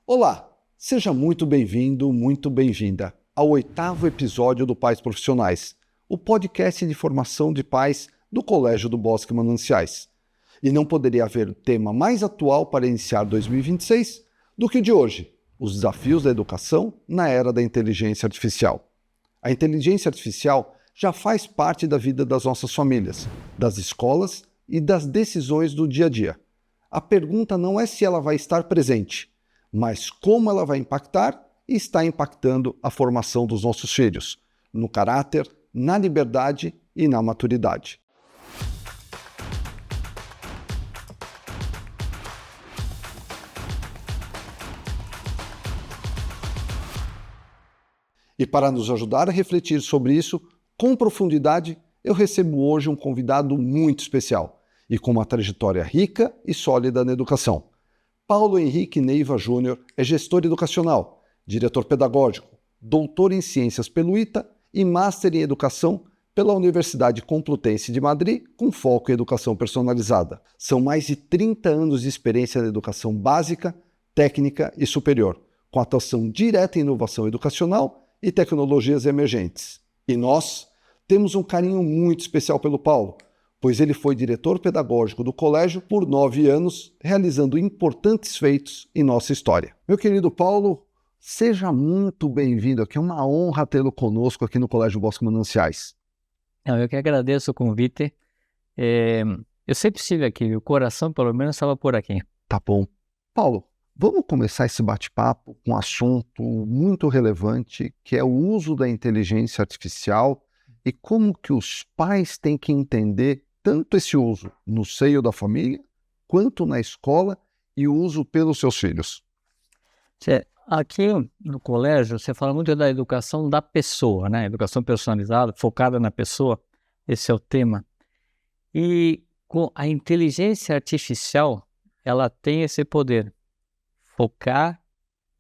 Olá, seja muito bem-vindo, muito bem-vinda ao 8º episódio do Pais Profissionais, o podcast de formação de pais do Colégio do Bosque Mananciais. E não poderia haver tema mais atual para iniciar 2026 do que o de hoje, os desafios da educação na era da inteligência artificial. A inteligência artificial já faz parte da vida das nossas famílias, das escolas e das decisões do dia a dia. A pergunta não é se ela vai estar presente, mas como ela vai impactar e está impactando a formação dos nossos filhos, no caráter, na liberdade e na maturidade. E para nos ajudar a refletir sobre isso com profundidade, eu recebo hoje um convidado muito especial e com uma trajetória rica e sólida na educação. Paulo Henrique Neiva Júnior é gestor educacional, diretor pedagógico, doutor em ciências pelo ITA e máster em educação pela Universidade Complutense de Madrid, com foco em educação personalizada. São mais de 30 anos de experiência na educação básica, técnica e superior, com atuação direta em inovação educacional e tecnologias emergentes. E nós temos um carinho muito especial pelo Paulo, pois ele foi diretor pedagógico do colégio por 9 anos, realizando importantes feitos em nossa história. Meu querido Paulo, seja muito bem-vindo aqui, é uma honra tê-lo conosco aqui no Colégio Bosque Mananciais. Eu que agradeço o convite. Eu sempre estive aqui, o coração pelo menos estava por aqui. Tá bom. Paulo, vamos começar esse bate-papo com um assunto muito relevante, que é o uso da inteligência artificial e como que os pais têm que entender tanto esse uso no seio da família, quanto na escola e o uso pelos seus filhos. Aqui no colégio, você fala muito da educação da pessoa, né? Educação personalizada, focada na pessoa, esse é o tema. E com a inteligência artificial, ela tem esse poder, focar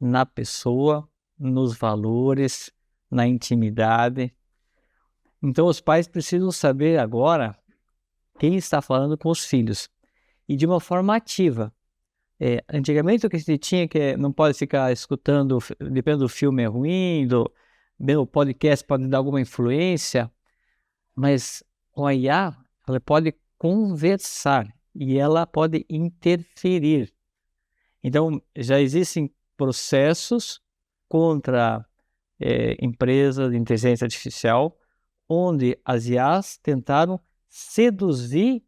na pessoa, nos valores, na intimidade. Então, os pais precisam saber agora quem está falando com os filhos e de uma forma ativa. Antigamente o que se tinha que não pode ficar escutando, depende do filme é ruim, o podcast pode dar alguma influência, mas com a IA ela pode conversar e ela pode interferir. Então já existem processos contra empresas de inteligência artificial onde as IAs tentaram seduzir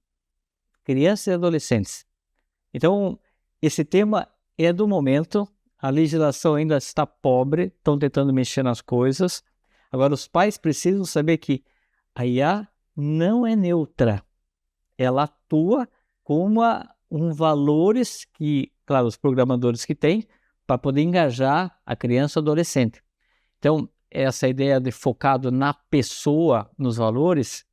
crianças e adolescentes. Então, esse tema é do momento, a legislação ainda está pobre, estão tentando mexer nas coisas. Agora, os pais precisam saber que a IA não é neutra. Ela atua com valores que, claro, os programadores que têm, para poder engajar a criança ou adolescente. Então, essa ideia de focado na pessoa, nos valores,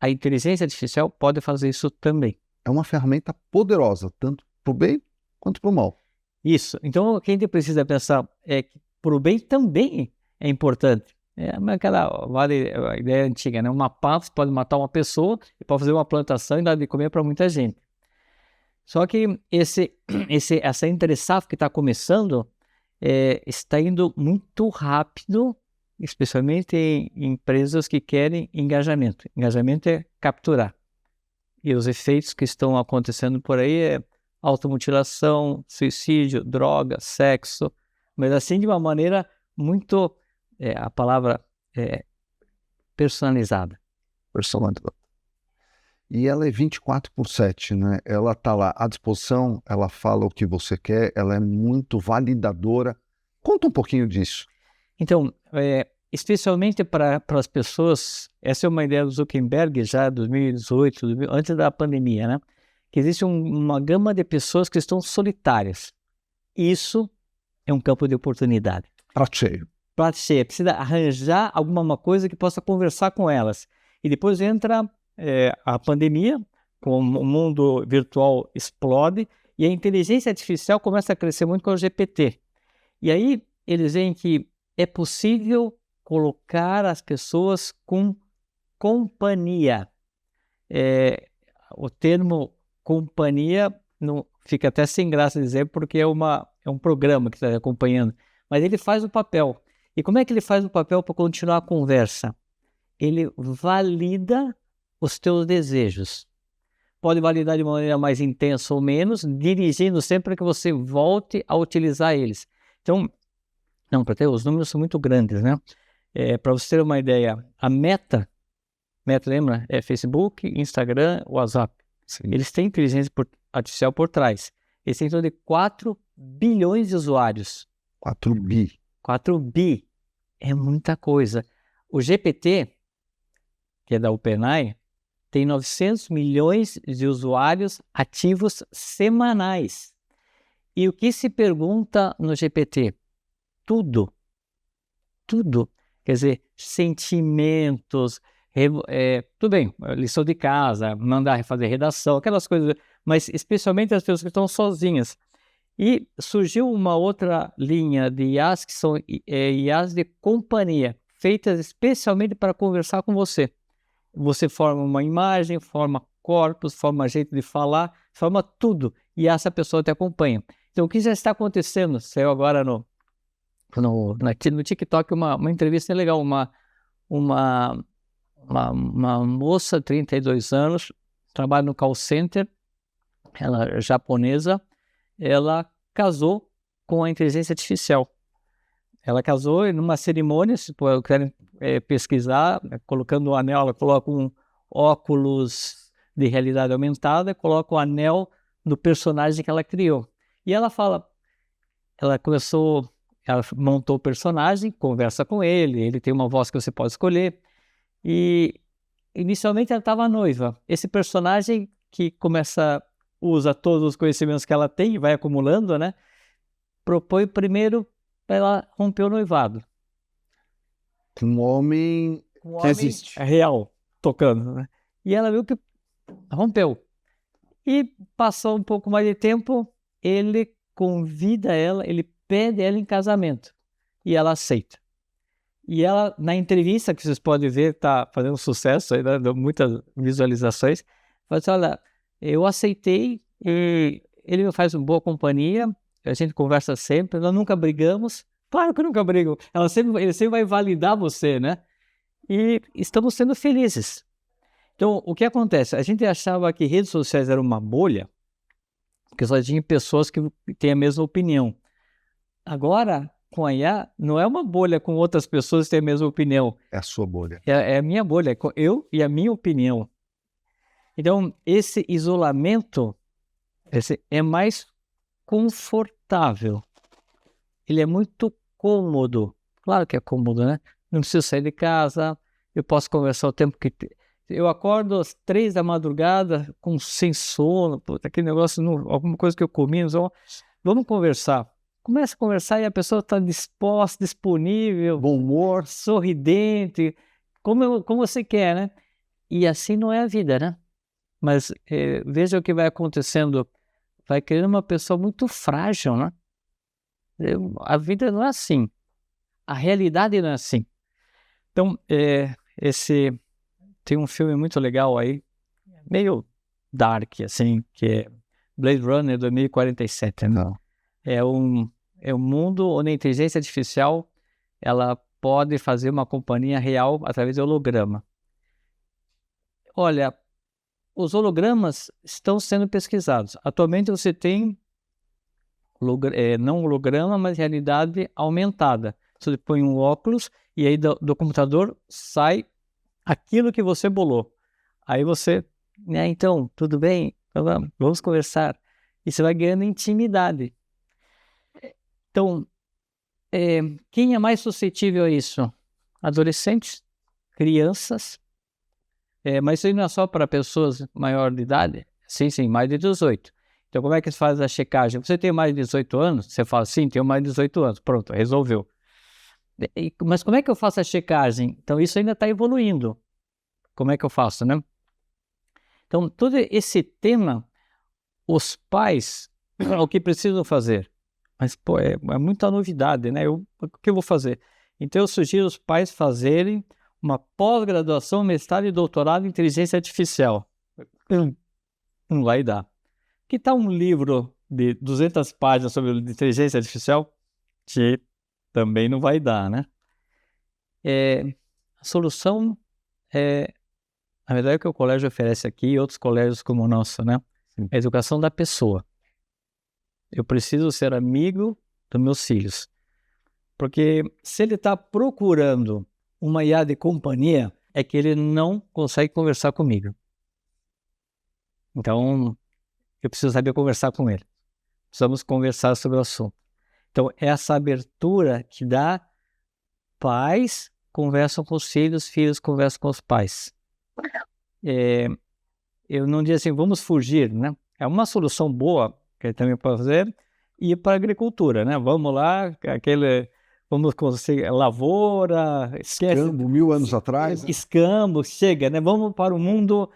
a inteligência artificial pode fazer isso também. É uma ferramenta poderosa, tanto para o bem quanto para o mal. Isso. Então, o que a gente precisa pensar é que para o bem também é importante. A ideia antiga, né? Uma pá pode matar uma pessoa e pode fazer uma plantação e dar de comer para muita gente. Só que essa entre-safra que está começando está indo muito rápido, especialmente em empresas que querem engajamento. Engajamento é capturar. E os efeitos que estão acontecendo por aí é automutilação, suicídio, droga, sexo, mas assim de uma maneira muito, a palavra personalizada. E ela é 24/7, né? Ela está lá à disposição, ela fala o que você quer, ela é muito validadora. Conta um pouquinho disso. Então, especialmente para as pessoas, essa é uma ideia do Zuckerberg já em 2018, antes da pandemia, né? Que existe uma gama de pessoas que estão solitárias. Isso é um campo de oportunidade. Prato cheio. Prato cheio. Precisa arranjar alguma coisa que possa conversar com elas. E depois entra a pandemia, o mundo virtual explode e a inteligência artificial começa a crescer muito com o GPT. E aí eles veem que é possível colocar as pessoas com companhia. O termo companhia não fica até sem graça dizer, porque é uma é um programa que está acompanhando, mas ele faz o papel. E como é que ele faz o papel para continuar a conversa? Ele valida os teus desejos. Pode validar de uma maneira mais intensa ou menos, dirigindo sempre para que você volte a utilizar eles. Então, não, para ter, os números são muito grandes, né? Para você ter uma ideia, a Meta, lembra? É Facebook, Instagram, WhatsApp. Sim. Eles têm inteligência artificial por trás. Eles têm em torno de 4 bilhões de usuários. 4 bi. 4 bi é muita coisa. O GPT, que é da OpenAI, tem 900 milhões de usuários ativos semanais. E o que se pergunta no GPT? Tudo. Tudo. Quer dizer, sentimentos, tudo bem, lição de casa, mandar fazer redação, aquelas coisas, mas especialmente as pessoas que estão sozinhas. E surgiu uma outra linha de IAs, que são IAs de companhia, feitas especialmente para conversar com você. Você forma uma imagem, forma corpos, forma jeito de falar, forma tudo, e essa pessoa te acompanha. Então, o que já está acontecendo? Saiu agora no TikTok uma entrevista legal, uma moça, 32 anos, trabalha no call center, ela é japonesa, ela casou com a inteligência artificial. Ela casou numa cerimônia, se querem pesquisar, colocando o anel, ela coloca um óculos de realidade aumentada, coloca o anel no personagem que ela criou. E ela fala, ela montou o personagem, conversa com ele tem uma voz que você pode escolher, e inicialmente ela estava noiva. Esse personagem que usa todos os conhecimentos que ela tem e vai acumulando, né? Propõe primeiro para ela romper o noivado. Um homem que existe. Real, tocando, né? E ela viu que rompeu. E passou um pouco mais de tempo, ele convida ela, ele pede ela em casamento. E ela aceita. E ela, na entrevista que vocês podem ver, está fazendo sucesso, aí, né? Deu muitas visualizações. Fala assim, olha, eu aceitei, e ele me faz uma boa companhia, a gente conversa sempre, nós nunca brigamos. Claro que nunca brigam. Ele sempre vai validar você, né? E estamos sendo felizes. Então, o que acontece? A gente achava que redes sociais eram uma bolha, porque só tinha pessoas que têm a mesma opinião. Agora, com a IA, não é uma bolha com outras pessoas que têm a mesma opinião. É a sua bolha. É a minha bolha, eu e a minha opinião. Então, esse isolamento é mais confortável. Ele é muito cômodo. Claro que é cômodo, né? Não preciso sair de casa, eu posso conversar o tempo que... Eu acordo às 3 da madrugada sem sono, puta, aquele negócio, alguma coisa que eu comi, vamos conversar. Começa a conversar e a pessoa está disposta, disponível, bom humor, sorridente, como você quer, né? E assim não é a vida, né? Mas veja o que vai acontecendo. Vai criando uma pessoa muito frágil, né? A vida não é assim. A realidade não é assim. Então, tem um filme muito legal aí, meio dark, assim, que é Blade Runner 2047, né? Não. É um mundo onde a inteligência artificial ela pode fazer uma companhia real através de holograma. Olha, os hologramas estão sendo pesquisados. Atualmente você tem não holograma, mas realidade aumentada. Você põe um óculos e aí do computador sai aquilo que você bolou. Aí você, né, então, tudo bem? Vamos conversar. E você vai ganhando intimidade. Então, quem é mais suscetível a isso? Adolescentes, crianças, mas isso aí não é só para pessoas maior de idade? Sim, mais de 18. Então, como é que se faz a checagem? Você tem mais de 18 anos? Você fala, sim, tenho mais de 18 anos. Pronto, resolveu. Mas como é que eu faço a checagem? Então, isso ainda está evoluindo. Como é que eu faço, né? Então, todo esse tema, os pais, o que precisam fazer? Mas, pô, é muita novidade, né? O que eu vou fazer? Então, eu sugiro os pais fazerem uma pós-graduação, mestrado e doutorado em inteligência artificial. Não vai dar. Que tal um livro de 200 páginas sobre inteligência artificial, que também não vai dar, né? A solução é, na verdade, o que o colégio oferece aqui e outros colégios como o nosso, né? A educação da pessoa. Eu preciso ser amigo dos meus filhos. Porque se ele está procurando uma IA de companhia, é que ele não consegue conversar comigo. Então, eu preciso saber conversar com ele. Precisamos conversar sobre o assunto. Então, essa abertura que dá, pais conversam com os filhos conversam com os pais. Eu não digo assim, vamos fugir, né? É uma solução boa que ele também pode fazer, ir para a agricultura, né? Vamos lá, vamos conseguir lavoura, esquece. Escambo, 1000 anos atrás. Né? Escambo, chega, né? Vamos para o mundo,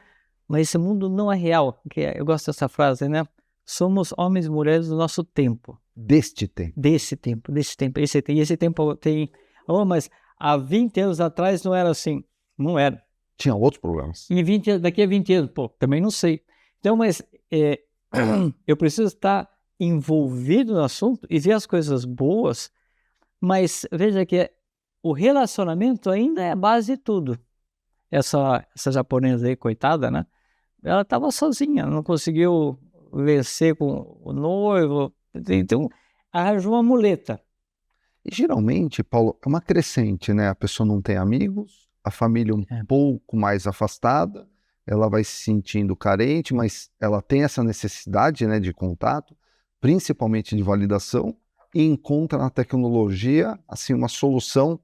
mas esse mundo não é real. Porque eu gosto dessa frase, né? Somos homens e mulheres do nosso tempo. Deste tempo. Esse tempo tem... Oh, mas há 20 anos atrás não era assim. Não era. Tinha outros problemas. E daqui a 20 anos, pô, também não sei. Então, mas eu preciso estar envolvido no assunto e ver as coisas boas, mas veja que o relacionamento ainda é a base de tudo. Essa japonesa aí, coitada, né? Ela estava sozinha, não conseguiu vencer com o noivo, então arranjou uma muleta. E geralmente, Paulo, é uma crescente, né? A pessoa não tem amigos, a família pouco mais afastada, ela vai se sentindo carente, mas ela tem essa necessidade, né, de contato, principalmente de validação, e encontra na tecnologia assim, uma solução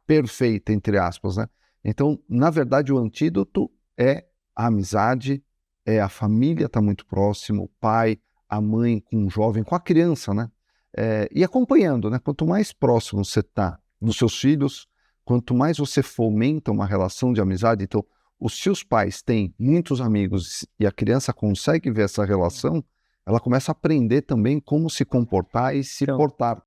perfeita, entre aspas. Né? Então, na verdade, o antídoto é a amizade, é a família estar muito próximo, o pai, a mãe com o jovem, com a criança, né? E acompanhando, né? Quanto mais próximo você está dos seus filhos, quanto mais você fomenta uma relação de amizade, então, os seus pais têm muitos amigos e a criança consegue ver essa relação, ela começa a aprender também como se comportar e se portar.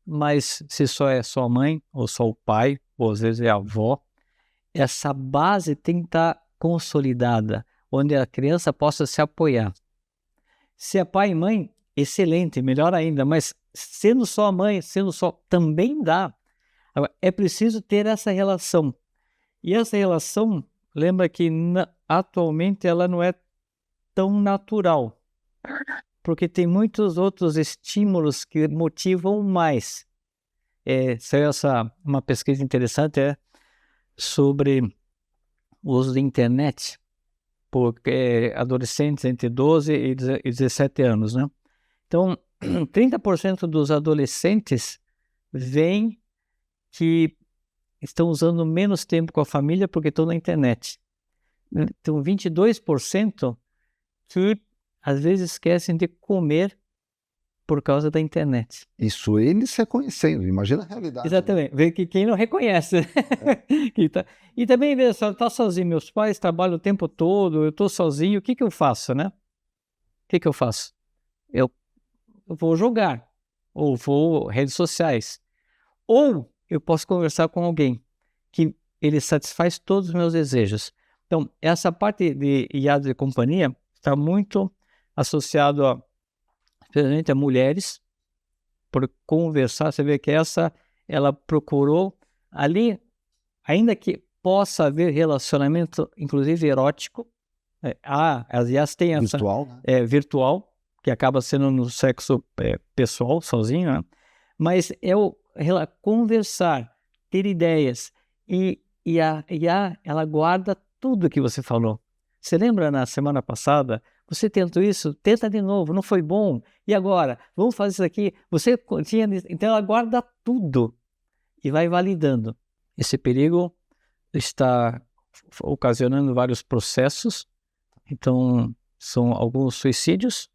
Mas se só é só a mãe, ou só o pai, ou às vezes é a avó, essa base tem que estar consolidada, onde a criança possa se apoiar. Se é pai e mãe, excelente, melhor ainda, mas sendo só a mãe, sendo só, também dá. Agora, é preciso ter essa relação. E essa relação, lembra que atualmente ela não é tão natural, porque tem muitos outros estímulos que motivam mais. Saiu uma pesquisa interessante sobre o uso da internet por adolescentes entre 12 e 17 anos, né? Então, 30% dos adolescentes veem que estão usando menos tempo com a família porque estão na internet. Então, 22% que às vezes esquecem de comer por causa da internet. Isso eles reconhecendo, imagina a realidade. Exatamente, vê que quem não reconhece. E também, vê só, tá sozinho, meus pais trabalham o tempo todo, eu estou sozinho, o que eu faço, né? O que eu faço? Eu vou jogar, ou vou redes sociais, ou eu posso conversar com alguém que ele satisfaz todos os meus desejos. Então, essa parte de IA de companhia está muito associado especialmente a mulheres, por conversar. Você vê que ela procurou ali, ainda que possa haver relacionamento, inclusive erótico, as IAs têm essa virtual, né? Virtual, que acaba sendo no sexo pessoal, sozinho, né? Mas conversar, ter ideias, e a IA, ela guarda tudo que você falou. Você lembra na semana passada? Você tentou isso? Tenta de novo, não foi bom. E agora? Vamos fazer isso aqui? Você tinha... Então ela guarda tudo e vai validando. Esse perigo está ocasionando vários processos. Então, são alguns suicídios.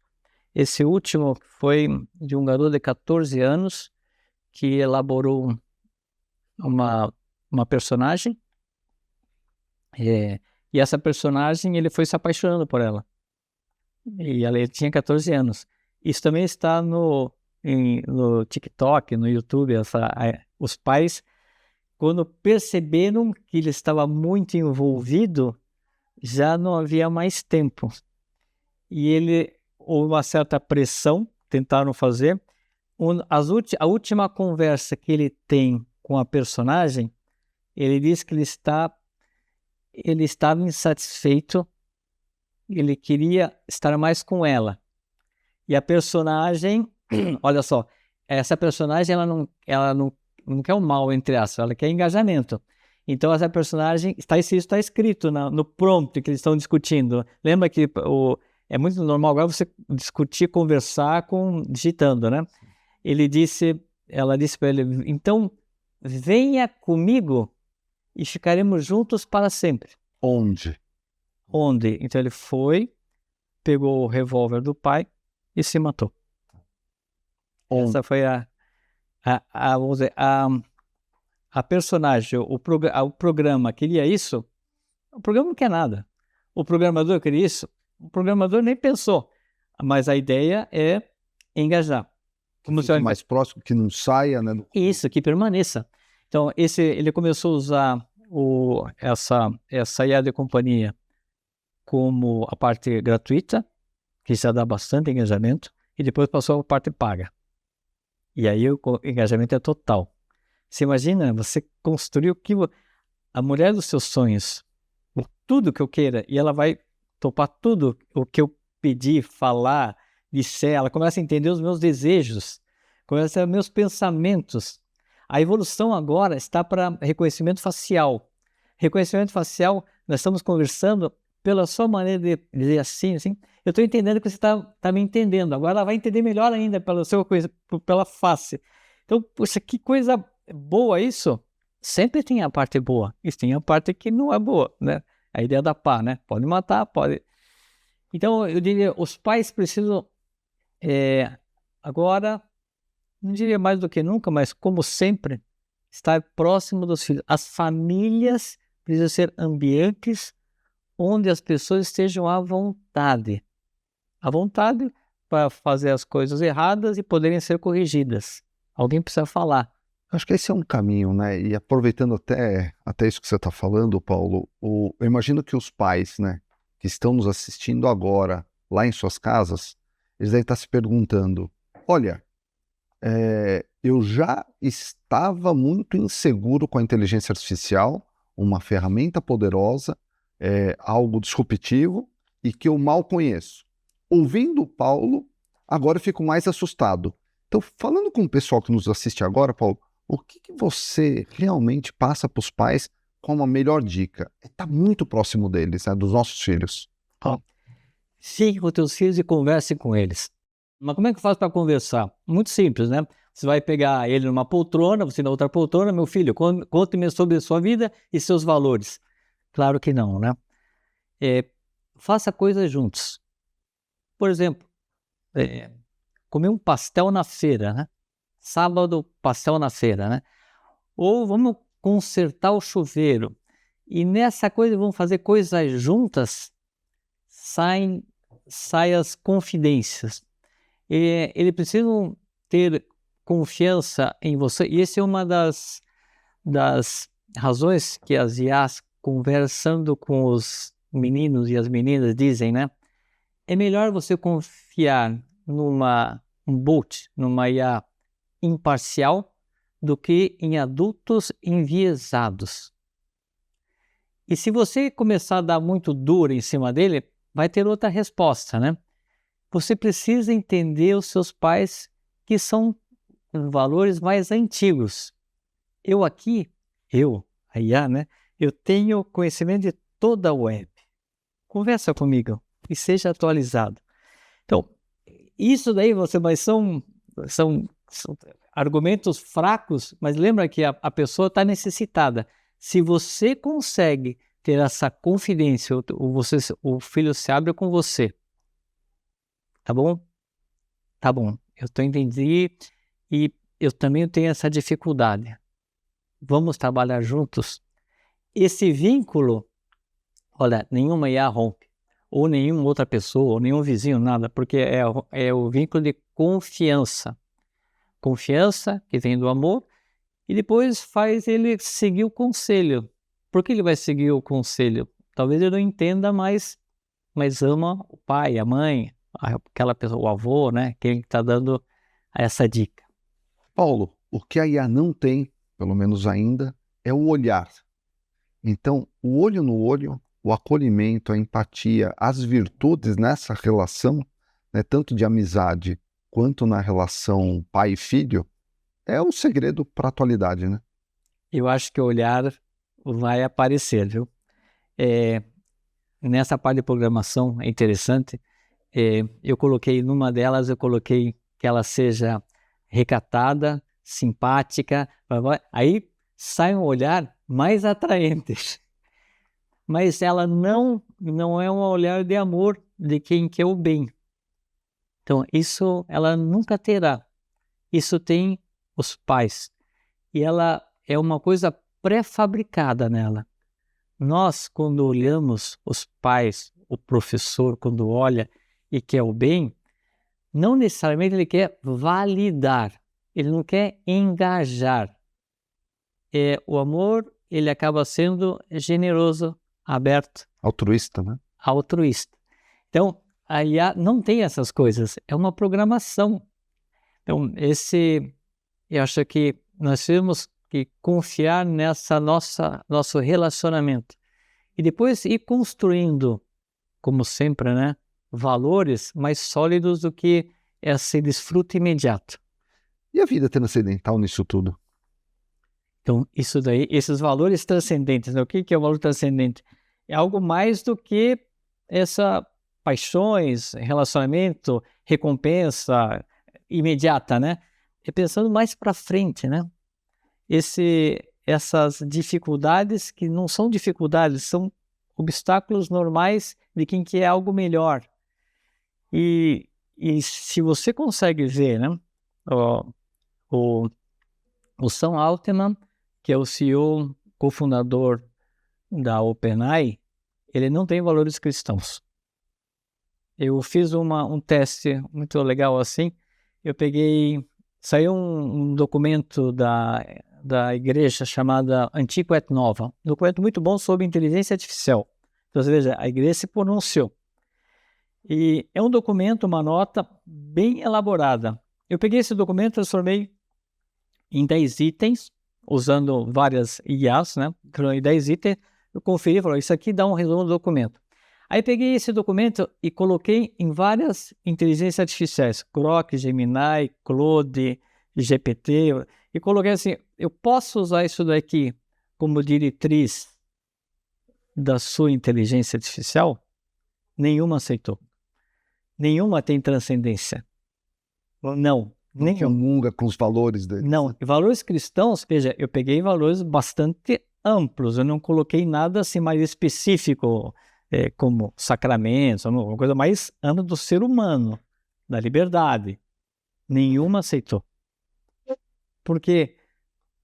Esse último foi de um garoto de 14 anos que elaborou uma personagem. E essa personagem, ele foi se apaixonando por ela. E ela tinha 14 anos. Isso também está no TikTok, no YouTube. Os pais Quando perceberam que ele estava muito envolvido, já não havia mais tempo. E houve uma certa pressão, tentaram fazer. A última conversa que ele tem com a personagem, ele diz que ele estava insatisfeito, ele queria estar mais com ela. E a personagem, olha só, essa personagem ela não quer o mal, entre aspas, ela quer engajamento. Então essa personagem, isso está escrito no prompt que eles estão discutindo. Lembra que é muito normal agora você discutir, conversar digitando, né? Ela disse para ele, então venha comigo e ficaremos juntos para sempre. Onde? Onde? Então ele foi, pegou o revólver do pai e se matou. Onde? Essa foi vamos dizer, a personagem, o programa queria isso, o programa não quer nada. O programador queria isso, o programador nem pensou. Mas a ideia é engajar. Como se mais próximo, que não saia, né? Isso, que permaneça. Então, ele começou a usar essa IA de companhia como a parte gratuita, que já dá bastante engajamento, e depois passou a parte paga. E aí o engajamento é total. Você imagina, você construiu a mulher dos seus sonhos, tudo que eu queira, e ela vai topar tudo o que eu pedi, falar, disser, ela começa a entender os meus desejos, começa a entender meus pensamentos. A evolução agora está para reconhecimento facial. Reconhecimento facial, nós estamos conversando pela sua maneira de dizer assim, eu estou entendendo que você está me entendendo. Agora ela vai entender melhor ainda pela face. Então, poxa, que coisa boa isso. Sempre tem a parte boa, e tem a parte que não é boa, né? A ideia da pá, né? Pode matar, pode... Então, eu diria, os pais precisam, agora, não diria mais do que nunca, mas como sempre, estar próximo dos filhos. As famílias precisam ser ambientes onde as pessoas estejam à vontade para fazer as coisas erradas e poderem ser corrigidas. Alguém precisa falar. Acho que esse é um caminho, né? E aproveitando até isso que você está falando, Paulo, eu imagino que os pais, né, que estão nos assistindo agora, lá em suas casas, eles devem estar se perguntando, olha, eu já estava muito inseguro com a inteligência artificial, uma ferramenta poderosa, algo disruptivo e que eu mal conheço. Ouvindo o Paulo, agora eu fico mais assustado. Então, falando com o pessoal que nos assiste agora, Paulo, o que você realmente passa para os pais como a melhor dica? Está muito próximo deles, né, dos nossos filhos. Fique com teus filhos e converse com eles. Mas como é que eu faço para conversar? Muito simples, né? Você vai pegar ele numa poltrona, você na outra poltrona, meu filho, conte-me sobre a sua vida e seus valores. Claro que não, né? Faça coisas juntos. Por exemplo, comer um pastel na feira, né? Sábado, pastel na feira, né? Ou vamos consertar o chuveiro. E nessa coisa, vamos fazer coisas juntas, saem as confidências. Eles precisam ter confiança em você. E essa é uma das razões que as IAs, conversando com os meninos e as meninas, dizem, né? É melhor você confiar numa IA imparcial do que em adultos enviesados. E se você começar a dar muito duro em cima dele, vai ter outra resposta, né? Você precisa entender os seus pais, que são valores mais antigos. A IA, né? Eu tenho conhecimento de toda a web. Conversa comigo e seja atualizado. Então, isso daí são argumentos fracos, mas lembra que a pessoa está necessitada. Se você consegue ter essa confidência, o filho se abre com você. Tá bom? Tá bom. Eu entendi e eu também tenho essa dificuldade. Vamos trabalhar juntos? Esse vínculo, olha, nenhuma IA rompe. Ou nenhuma outra pessoa, ou nenhum vizinho, nada, porque é o vínculo de confiança. Confiança que vem do amor e depois faz ele seguir o conselho. Por que ele vai seguir o conselho? Talvez ele não entenda mais, mas ama o pai, a mãe, aquela pessoa, o avô, né? Quem está dando essa dica. Paulo, o que a IA não tem, pelo menos ainda, é o olhar. Então, o olho no olho, o acolhimento, a empatia, as virtudes nessa relação, né, tanto de amizade quanto na relação pai e filho, é o segredo para a atualidade, né? Eu acho que o olhar vai aparecer, viu? Nessa parte de programação é interessante. Eu coloquei numa delas, eu coloquei que ela seja recatada, simpática, aí sai um olhar mais atraente. Mas ela não é um olhar de amor de quem quer o bem. Então, isso ela nunca terá. Isso tem os pais. E ela é uma coisa pré-fabricada nela. Nós, quando olhamos os pais, o professor, quando olha e quer o bem, não necessariamente ele quer validar, ele não quer engajar. O amor, ele acaba sendo generoso, aberto, Altruísta, né? altruísta. Então, a IA não tem essas coisas, é uma programação. Então, eu acho que nós temos que confiar nessa nosso relacionamento. E depois ir construindo, como sempre, né, valores mais sólidos do que esse desfrute imediato. E a vida transcendental nisso tudo? Então, isso daí, esses valores transcendentes, né? O que é o valor transcendente? É algo mais do que essa paixões, relacionamento, recompensa imediata, né? É pensando mais para frente, né? Essas dificuldades que não são dificuldades, são obstáculos normais de quem quer algo melhor. E se você consegue ver, né? O Sam Altman, que é o CEO, cofundador da OpenAI, ele não tem valores cristãos. Eu fiz um teste muito legal assim. Saiu um documento da igreja chamada Antigo et Nova, um documento muito bom sobre inteligência artificial. Então, você veja, a igreja se pronunciou. E é um documento, uma nota bem elaborada. Eu peguei esse documento e transformei em 10 itens, usando várias IAs, né? Em 10 itens, eu conferi e falei, isso aqui dá um resumo do documento. Aí peguei esse documento e coloquei em várias inteligências artificiais, Grok, Gemini, Claude, GPT, e coloquei assim, eu posso usar isso daqui como diretriz da sua inteligência artificial? Nenhuma aceitou. Nenhuma tem transcendência. Não. Não comunga com os valores deles. Não, valores cristãos, veja, eu peguei valores bastante amplos, eu não coloquei nada assim mais específico, como sacramentos, uma coisa mais ampla do ser humano, da liberdade. Nenhuma aceitou. Por quê?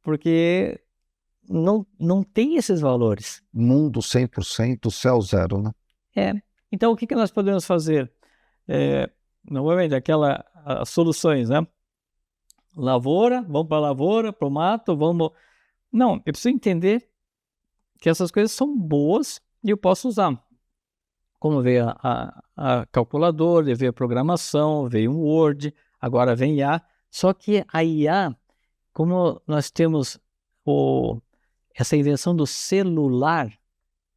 Porque não tem esses valores. Mundo 100%, céu zero, né? Então, o que nós podemos fazer? Novamente, as soluções, né? Lavoura, vamos para a lavoura, para o mato, vamos... Não, eu preciso entender que essas coisas são boas e eu posso usar. Como veio a calculadora, veio a programação, veio um Word, agora vem IA. Só que a IA, como nós temos essa invenção do celular,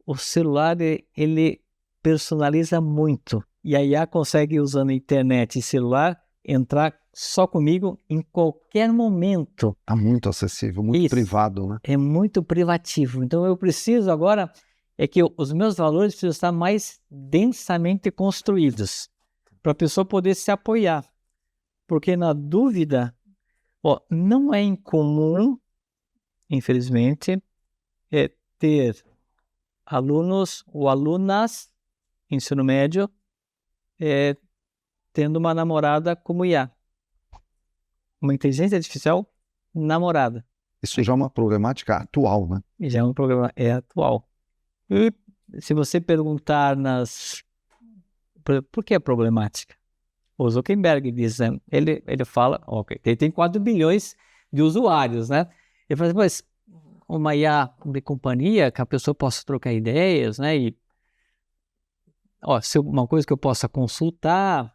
o celular ele personaliza muito. E a IA consegue, usando a internet e celular, entrar só comigo em qualquer momento. Está muito acessível, muito privado, né? É muito privativo. Então eu preciso agora que os meus valores precisam estar mais densamente construídos para a pessoa poder se apoiar. Porque na dúvida, não é incomum, infelizmente, ter alunos ou alunas, ensino médio, tendo uma namorada como IA. Uma inteligência artificial namorada. Isso já é uma problemática atual, né? Já é um problema atual. E se você perguntar por que é problemática? O Zuckerberg diz, né? Ele fala, ele tem 4 bilhões de usuários, né? Eu falei, mas uma IA de companhia que a pessoa possa trocar ideias, né? E, ó, se uma coisa que eu possa consultar,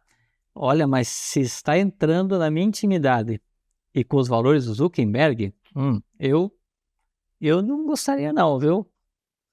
olha, mas se está entrando na minha intimidade e com os valores do Zuckerberg, eu não gostaria não, viu?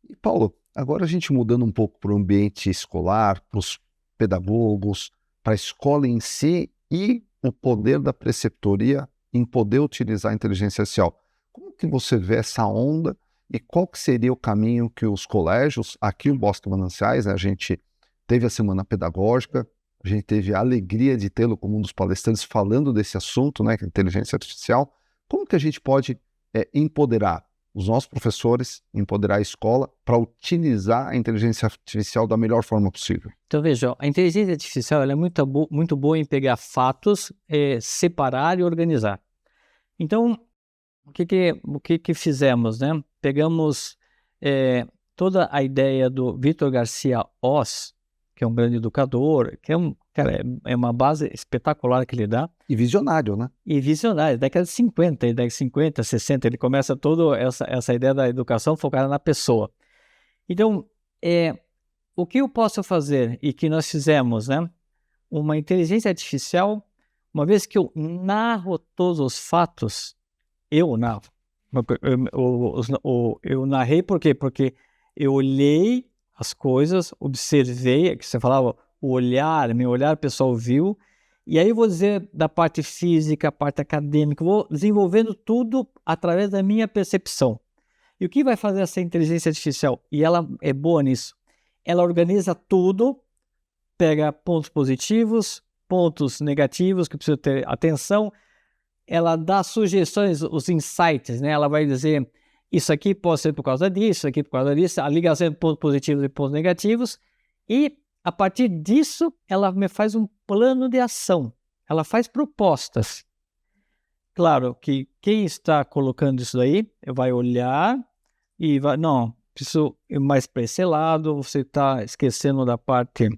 E Paulo, agora a gente mudando um pouco para o ambiente escolar, para os pedagogos, para a escola em si e o poder da preceptoria em poder utilizar a inteligência artificial. Como que você vê essa onda e qual que seria o caminho que os colégios, aqui o Bosque Mananciais, né, a gente teve a semana pedagógica, a gente teve a alegria de tê-lo como um dos palestrantes falando desse assunto, né, que é a inteligência artificial. Como que a gente pode empoderar os nossos professores, empoderar a escola para utilizar a inteligência artificial da melhor forma possível? Então, veja, a inteligência artificial ela é muito boa em pegar fatos, separar e organizar. Então, o que fizemos, né? Pegamos toda a ideia do Vítor Garcia Oz, que é um grande educador, que cara, é uma base espetacular que ele dá. E visionário, né? E visionário, década de 50, década de 50, 60, ele começa toda essa ideia da educação focada na pessoa. Então, o que eu posso fazer e que nós fizemos, né? Uma inteligência artificial, uma vez que eu narro todos os fatos, eu narro. Eu narrei por quê? Porque eu olhei as coisas, observei, que você falava, o olhar, meu olhar, o pessoal viu, e aí eu vou dizer da parte física, a parte acadêmica, vou desenvolvendo tudo através da minha percepção. E o que vai fazer essa inteligência artificial? E ela é boa nisso. Ela organiza tudo, pega pontos positivos, pontos negativos que precisa ter atenção, ela dá sugestões, os insights, né? Ela vai dizer, isso aqui pode ser por causa disso, isso aqui por causa disso, a ligação entre pontos positivos e pontos negativos, e a partir disso, ela me faz um plano de ação, ela faz propostas. Claro que quem está colocando isso daí, vai olhar e vai, não, preciso ir mais para esse lado, você está esquecendo da parte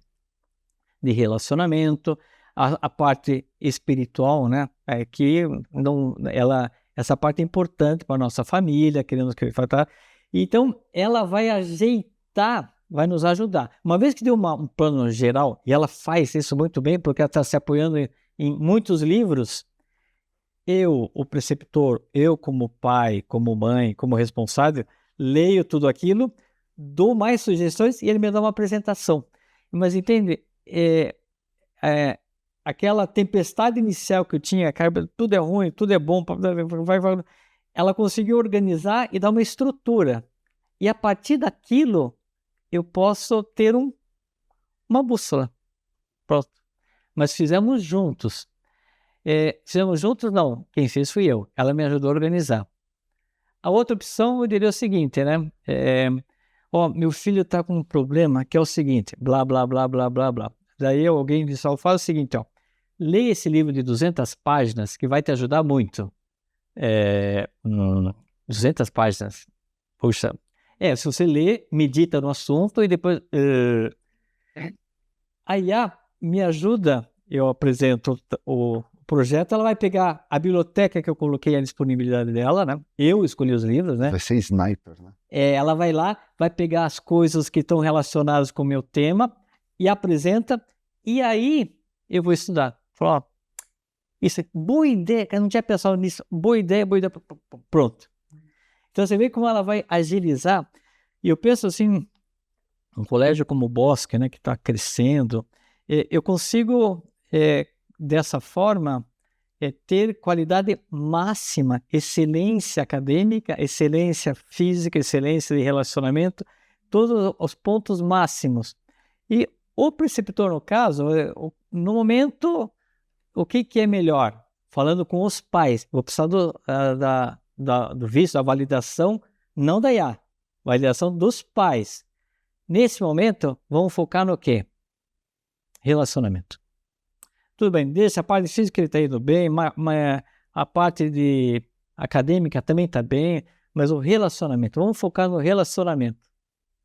de relacionamento, a parte espiritual, né? Que não, essa parte é importante para a nossa família, queremos que tá? Então, ela vai ajeitar, vai nos ajudar. Uma vez que deu um plano geral, e ela faz isso muito bem, porque ela está se apoiando em muitos livros, o preceptor, eu como pai, como mãe, como responsável, leio tudo aquilo, dou mais sugestões e ele me dá uma apresentação. Mas entende, aquela tempestade inicial que eu tinha, cara, tudo é ruim, tudo é bom, ela conseguiu organizar e dar uma estrutura. E a partir daquilo, eu posso ter uma bússola. Pronto. Mas fizemos juntos. Fizemos juntos, não. Quem fez fui eu. Ela me ajudou a organizar. A outra opção, eu diria o seguinte, né? Meu filho está com um problema que é o seguinte, blá, blá, blá, blá, blá, blá. Daí alguém disse, fala o seguinte, leia esse livro de 200 páginas que vai te ajudar muito. 200 páginas. Puxa. Se você lê, medita no assunto e depois... A IA me ajuda, eu apresento o projeto, ela vai pegar a biblioteca que eu coloquei à disponibilidade dela, né? Eu escolhi os livros, né? Vai ser sniper, né? Ela vai lá, vai pegar as coisas que estão relacionadas com o meu tema e apresenta, e aí eu vou estudar. Falo, isso é boa ideia, eu não tinha pensado nisso, boa ideia, pronto. Então você vê como ela vai agilizar, e eu penso assim, um colégio como o Bosque, né, que está crescendo, eu consigo, dessa forma, ter qualidade máxima, excelência acadêmica, excelência física, excelência de relacionamento, todos os pontos máximos. E o preceptor, no caso, no momento, o que é melhor? Falando com os pais, vou precisar do visto, da validação, não da IA, validação dos pais. Nesse momento, vamos focar no quê? Relacionamento. Tudo bem, deixa a parte física ele está indo bem, a parte de acadêmica também está bem, mas o relacionamento, vamos focar no relacionamento.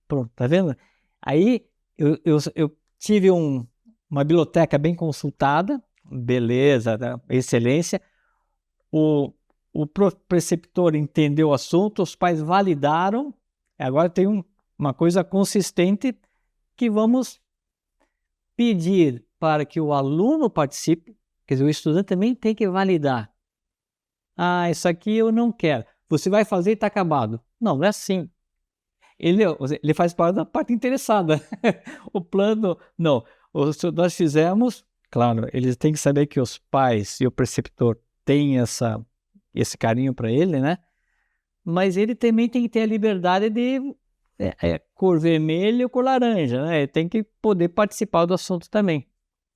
Pronto, tá vendo? Aí eu tive uma biblioteca bem consultada, beleza, excelência. O o preceptor entendeu o assunto, os pais validaram, agora tem uma coisa consistente que vamos pedir para que o aluno participe, quer dizer, o estudante também tem que validar. Ah, isso aqui eu não quero. Você vai fazer e está acabado. Não, não é assim. Ele faz parte da parte interessada. O plano, não. Nós fizemos, claro, eles têm que saber que os pais e o preceptor têm esse carinho para ele, né? Mas ele também tem que ter a liberdade de cor vermelha ou cor laranja, né? Ele tem que poder participar do assunto também.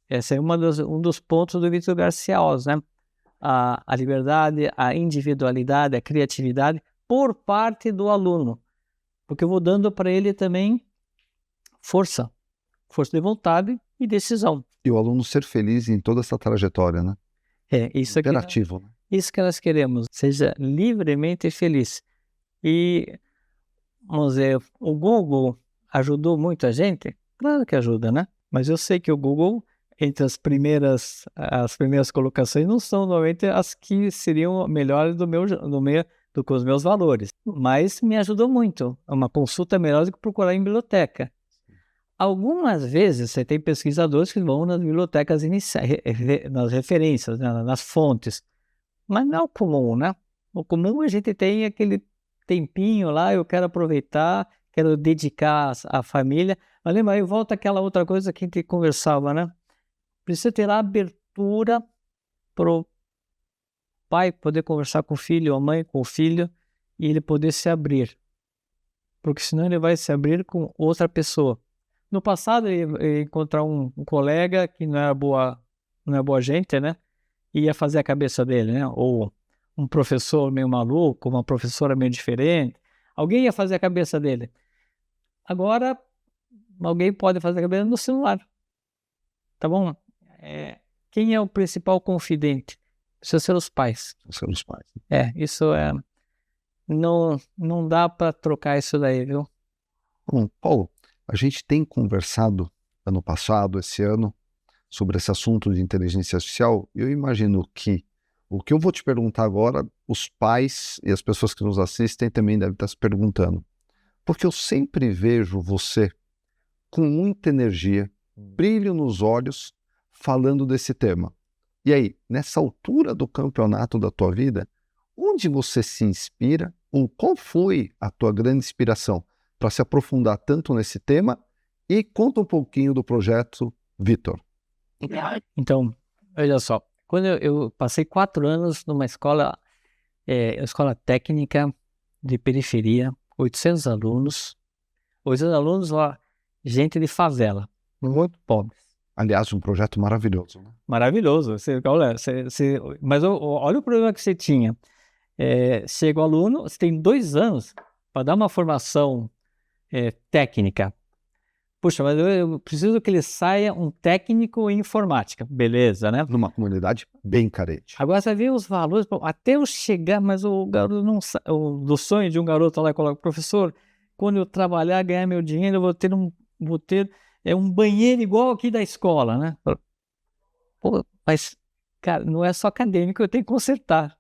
Esse é um dos pontos do Vítor Garcia Oz, né? A liberdade, a individualidade, a criatividade por parte do aluno. Porque eu vou dando para ele também força de vontade e decisão. E o aluno ser feliz em toda essa trajetória, né? Isso aqui, Interativo, né? isso que nós queremos, seja livremente feliz. E, vamos dizer, o Google ajudou muito a gente? Claro que ajuda, né? Mas eu sei que o Google, entre as primeiras colocações, não são normalmente as que seriam melhores do que os meus valores. Mas me ajudou muito. É uma consulta melhor do que procurar em biblioteca. Algumas vezes você tem pesquisadores que vão nas bibliotecas iniciais, nas referências, né, nas fontes. Mas não é o comum, né? O comum a gente tem aquele tempinho lá, eu quero aproveitar, quero dedicar à família. Mas lembra aí, volta àquela outra coisa que a gente conversava, né? Precisa ter a abertura para o pai poder conversar com o filho, a mãe com o filho, e ele poder se abrir. Porque senão ele vai se abrir com outra pessoa. No passado, ele ia encontrar um colega que não é boa gente, né? E ia fazer a cabeça dele, né? Ou um professor meio maluco, uma professora meio diferente. Alguém ia fazer a cabeça dele. Agora, alguém pode fazer a cabeça no celular. Tá bom? Quem é o principal confidente? Precisa ser os pais. São os pais. Isso é... Não dá para trocar isso daí, viu? Bom, Paulo, a gente tem conversado ano passado, esse ano, sobre esse assunto de inteligência artificial. Eu imagino que o que eu vou te perguntar agora, os pais e as pessoas que nos assistem também devem estar se perguntando. Porque eu sempre vejo você com muita energia, brilho nos olhos, falando desse tema. E aí, nessa altura do campeonato da tua vida, onde você se inspira ou qual foi a tua grande inspiração para se aprofundar tanto nesse tema? E conta um pouquinho do projeto Vitor. Então, olha só, quando eu passei 4 anos numa escola técnica de periferia, 800 alunos, lá, gente de favela, muito pobre. Aliás, um projeto maravilhoso, né? Maravilhoso. Mas olha o problema que você tinha. Chega o aluno, você tem 2 anos para dar uma formação técnica. Puxa, mas eu preciso que ele saia um técnico em informática. Beleza, né? Numa comunidade bem carente. Agora você vê os valores, até eu chegar, mas o garoto não sabe. Do sonho de um garoto lá, coloca, professor, quando eu trabalhar, ganhar meu dinheiro, eu vou ter um banheiro igual aqui da escola, né? Pô, mas, cara, não é só acadêmico, eu tenho que consertar.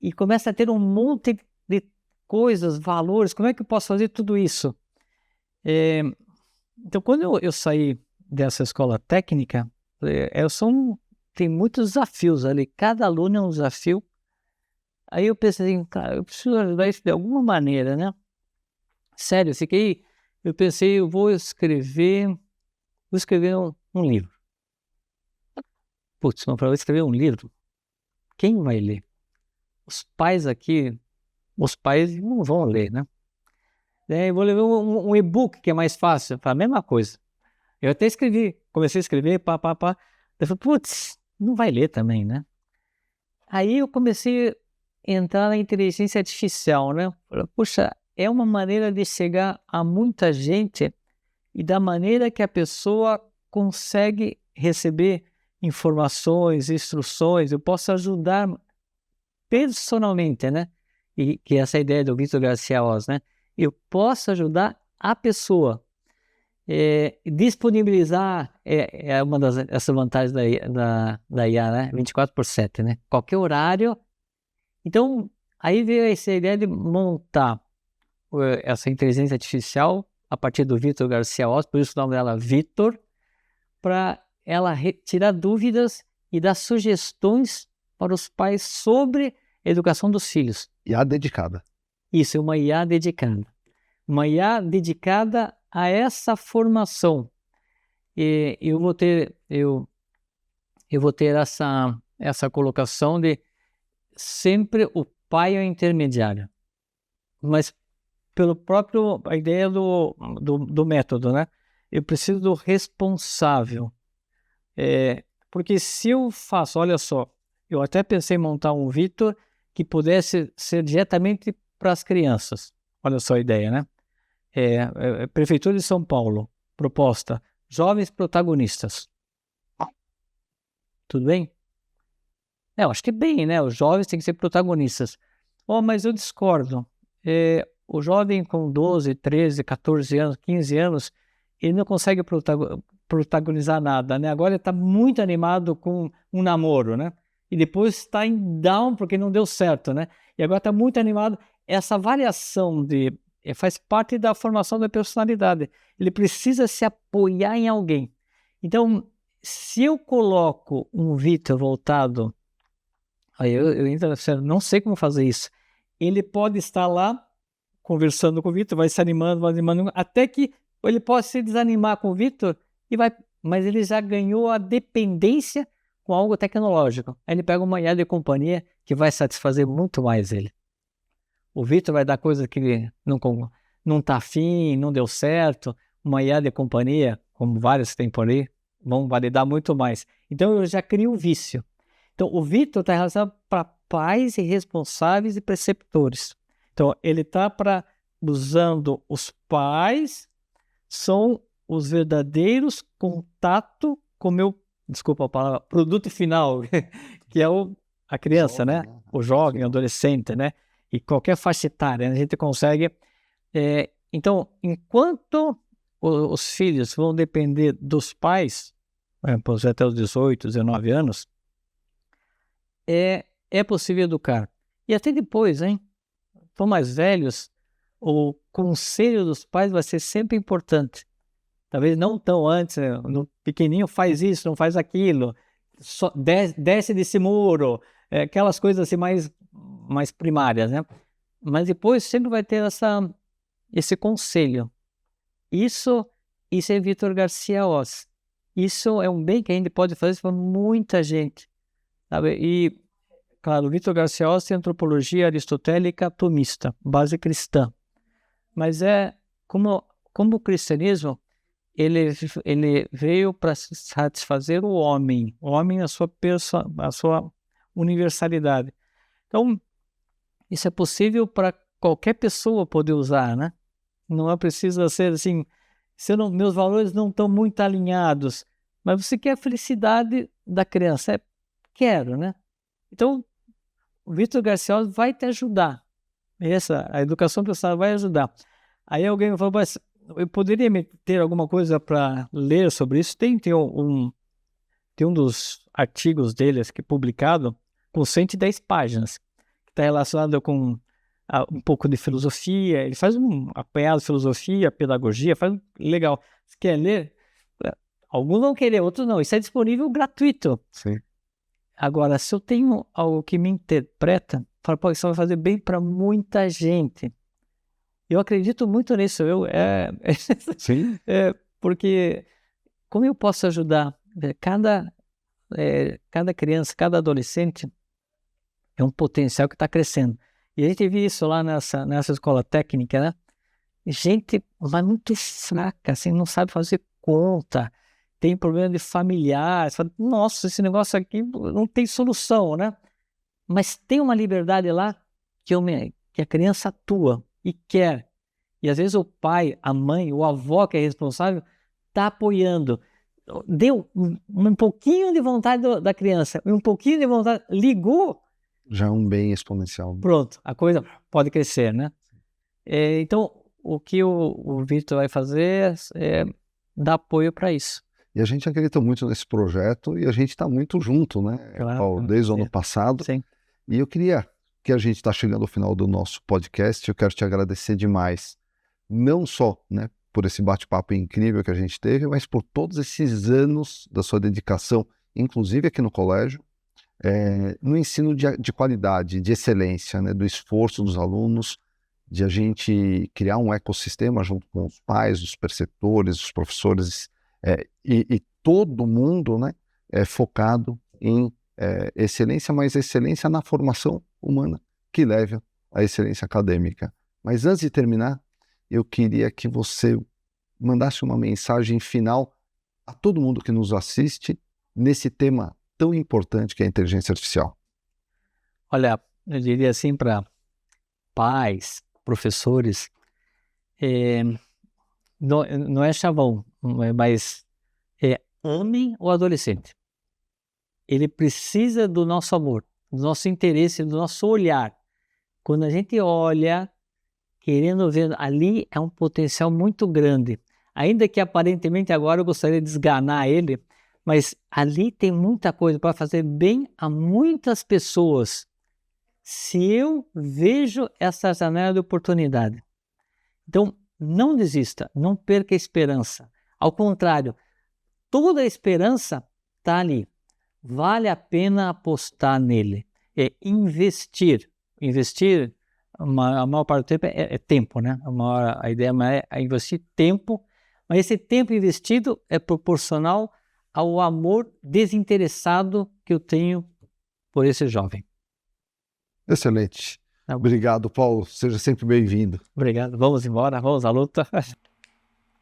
E começa a ter um monte de coisas, valores, como é que eu posso fazer tudo isso? Então, quando eu saí dessa escola técnica, tem muitos desafios ali, cada aluno é um desafio. Aí eu pensei, cara, eu preciso ajudar isso de alguma maneira, né? Sério, eu pensei, eu vou escrever um livro. Putz, mas para eu escrever um livro, quem vai ler? Os pais não vão ler, né? Eu vou levar um e-book que é mais fácil, a mesma coisa. Eu até comecei a escrever, pá. Eu falei, putz, não vai ler também, né? Aí eu comecei a entrar na inteligência artificial, né? Falei, puxa, é uma maneira de chegar a muita gente e da maneira que a pessoa consegue receber informações, instruções, eu posso ajudar personalmente, né? E que essa ideia do Vítor Garcia Oz, né? Eu posso ajudar a pessoa. Disponibilizar é uma dessas vantagens da IA, né? 24/7, né? Qualquer horário Então, aí veio essa ideia de montar essa inteligência artificial a partir do Vítor Garcia Oz, por isso o nome dela Vítor, para ela tirar dúvidas e dar sugestões para os pais sobre a educação dos filhos. IA dedicada. Isso, é uma IA dedicada. Uma IA dedicada a essa formação. E eu vou ter essa colocação de sempre o pai é o intermediário. Mas pelo próprio, a ideia do método, né? Eu preciso do responsável. Porque se eu faço, olha só, eu até pensei em montar um Vítor que pudesse ser diretamente para as crianças. Olha só a ideia, né? Prefeitura de São Paulo, proposta, jovens protagonistas. Tudo bem? Eu acho que bem, né? Os jovens têm que ser protagonistas. Mas eu discordo. O jovem com 12, 13, 14 anos, 15 anos, ele não consegue protagonizar nada, né? Agora ele está muito animado com um namoro, né? E depois está em down porque não deu certo, né? E agora está muito animado. Essa variação faz parte da formação da personalidade. Ele precisa se apoiar em alguém. Então, se eu coloco um Vítor voltado... Aí eu ainda não sei como fazer isso. Ele pode estar lá conversando com o Vítor, vai se animando, até que ele possa se desanimar com o Vítor, mas ele já ganhou a dependência com algo tecnológico. Aí ele pega uma IA de companhia que vai satisfazer muito mais ele. O Vítor vai dar coisa que ele não está afim, não deu certo. Uma IA de companhia, como várias que tem por aí, vão validar muito mais. Então eu já crio o vício. Então o Vítor está relacionado para pais e responsáveis e preceptores. Então, ele está usando os pais, são os verdadeiros contato com o meu, desculpa a palavra, produto final, que é a criança, né? O jovem, o adolescente, né? E qualquer faixa etária, né? A gente consegue... Então, enquanto os filhos vão depender dos pais, até os 18, 19 anos, é possível educar. E até depois, hein? São mais velhos, o conselho dos pais vai ser sempre importante. Talvez não tão antes, no pequenininho faz isso, não faz aquilo, só desce desse muro, aquelas coisas assim mais primárias, né? Mas depois sempre vai ter esse conselho. Isso é Vítor Garcia Oz. Isso é um bem que a gente pode fazer para muita gente, sabe? E claro, o Vítor Garcia Oz tem antropologia aristotélica tomista, base cristã. Mas como o cristianismo, ele veio para satisfazer o homem na a sua universalidade. Então, isso é possível para qualquer pessoa poder usar, né? Não é preciso ser assim, meus valores não estão muito alinhados, mas você quer a felicidade da criança. Quero, né? Então, o Vítor Garcia Oz vai te ajudar. A educação personal vai ajudar. Aí alguém me falou, mas eu poderia ter alguma coisa para ler sobre isso? Tem um dos artigos deles que é publicado com 110 páginas, que está relacionado com um pouco de filosofia. Ele faz um apanhado de filosofia, pedagogia, legal. Você quer ler? Alguns vão querer, outros não. Isso é disponível gratuito. Sim. Agora, se eu tenho algo que me interpreta, falo, pô, isso vai fazer bem para muita gente. Eu acredito muito nisso. Sim. Porque como eu posso ajudar? Cada criança, cada adolescente é um potencial que está crescendo. E a gente viu isso lá nessa escola técnica, né? Gente, mas muito fraca, assim, não sabe fazer conta, tem problema de familiar. Você fala, nossa, esse negócio aqui não tem solução, né? Mas tem uma liberdade lá que a criança atua e quer. E às vezes o pai, a mãe, o avó que é responsável está apoiando. Deu um pouquinho de vontade da criança, um pouquinho de vontade, ligou. Já é um bem exponencial. Pronto, a coisa pode crescer, né? Então, o que o Vítor vai fazer é dar apoio para isso. E a gente acredita muito nesse projeto e a gente está muito junto, né, Claro, Paulo, desde o ano passado. Sim. E eu queria que a gente está chegando ao final do nosso podcast. Eu quero te agradecer demais, não só, né, por esse bate-papo incrível que a gente teve, mas por todos esses anos da sua dedicação, inclusive aqui no colégio, no ensino de qualidade, de excelência, né, do esforço dos alunos, de a gente criar um ecossistema junto com os pais, os preceptores, os professores, e todo mundo, né, focado em excelência, mas excelência na formação humana, que leva à excelência acadêmica. Mas antes de terminar, eu queria que você mandasse uma mensagem final a todo mundo que nos assiste nesse tema tão importante que é a inteligência artificial. Olha, eu diria assim para pais, professores, não é chavão, mas amem o adolescente. Ele precisa do nosso amor, do nosso interesse, do nosso olhar. Quando a gente olha, querendo ver, ali é um potencial muito grande. Ainda que aparentemente agora eu gostaria de esganar ele, mas ali tem muita coisa para fazer bem a muitas pessoas. Se eu vejo essa janela de oportunidade. Então, não desista, não perca a esperança. Ao contrário, toda a esperança está ali. Vale a pena apostar nele. É investir. Investir, a maior parte do tempo é tempo, né? A ideia é investir tempo, mas esse tempo investido é proporcional ao amor desinteressado que eu tenho por esse jovem. Excelente. Tá. Obrigado, Paulo. Seja sempre bem-vindo. Obrigado. Vamos embora, vamos à luta.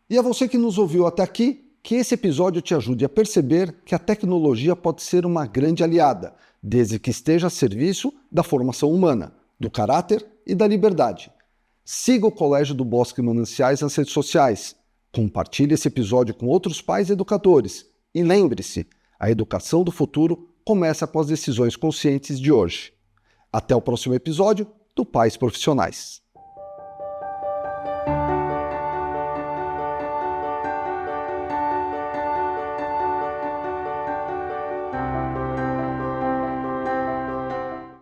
E a você que nos ouviu até aqui, que esse episódio te ajude a perceber que a tecnologia pode ser uma grande aliada, desde que esteja a serviço da formação humana, do caráter e da liberdade. Siga o Colégio do Bosque Mananciais nas redes sociais. Compartilhe esse episódio com outros pais e educadores. E lembre-se, a educação do futuro começa com as decisões conscientes de hoje. Até o próximo episódio do Pais Profissionais.